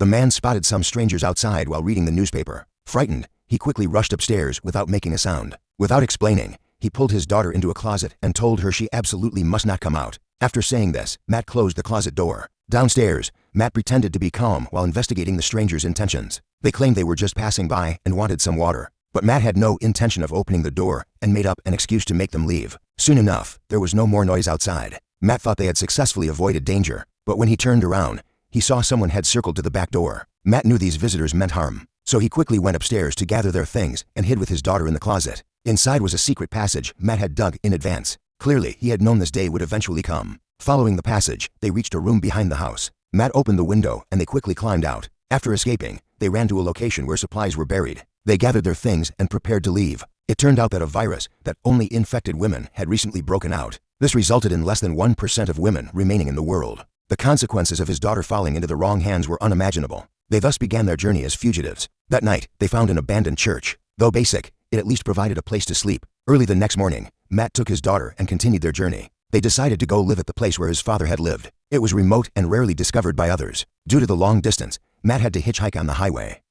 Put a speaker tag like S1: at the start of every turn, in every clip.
S1: The man spotted some strangers outside while reading the newspaper. Frightened, he quickly rushed upstairs without making a sound. Without explaining, he pulled his daughter into a closet and told her she absolutely must not come out. After saying this, Matt closed the closet door. Downstairs, Matt pretended to be calm while investigating the strangers' intentions. They claimed they were just passing by and wanted some water. But Matt had no intention of opening the door and made up an excuse to make them leave. Soon enough, there was no more noise outside. Matt thought they had successfully avoided danger, but when he turned around, he saw someone had circled to the back door. Matt knew these visitors meant harm, so he quickly went upstairs to gather their things and hid with his daughter in the closet. Inside was a secret passage Matt had dug in advance. Clearly, he had known this day would eventually come. Following the passage, they reached a room behind the house. Matt opened the window and they quickly climbed out. After escaping, they ran to a location where supplies were buried. They gathered their things and prepared to leave. It turned out that a virus that only infected women had recently broken out. This resulted in less than 1% of women remaining in the world. The consequences of his daughter falling into the wrong hands were unimaginable. They thus began their journey as fugitives. That night, they found an abandoned church. Though basic, it at least provided a place to sleep. Early the next morning, Matt took his daughter and continued their journey. They decided to go live at the place where his father had lived. It was remote and rarely discovered by others. Due to the long distance, Matt had to hitchhike on the highway.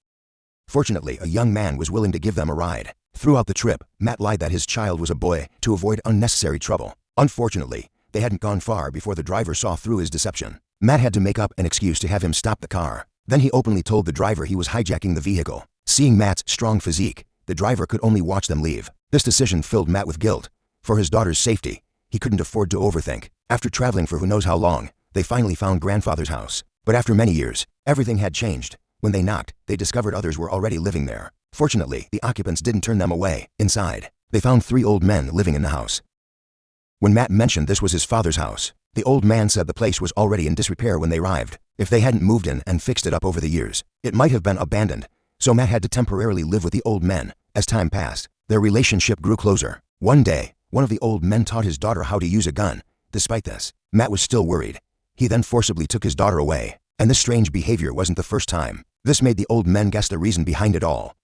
S1: Fortunately, a young man was willing to give them a ride. Throughout the trip, Matt lied that his child was a boy to avoid unnecessary trouble. Unfortunately, they hadn't gone far before the driver saw through his deception. Matt had to make up an excuse to have him stop the car. Then he openly told the driver he was hijacking the vehicle. Seeing Matt's strong physique, the driver could only watch them leave. This decision filled Matt with guilt. For his daughter's safety, he couldn't afford to overthink. After traveling for who knows how long, they finally found grandfather's house. But after many years, everything had changed. When they knocked, they discovered others were already living there. Fortunately, the occupants didn't turn them away. Inside, they found 3 old men living in the house. When Matt mentioned this was his father's house, the old man said the place was already in disrepair when they arrived. If they hadn't moved in and fixed it up over the years, it might have been abandoned. So Matt had to temporarily live with the old men. As time passed, their relationship grew closer. One day, one of the old men taught his daughter how to use a gun. Despite this, Matt was still worried. He then forcibly took his daughter away. And this strange behavior wasn't the first time. This made the old men guess the reason behind it all.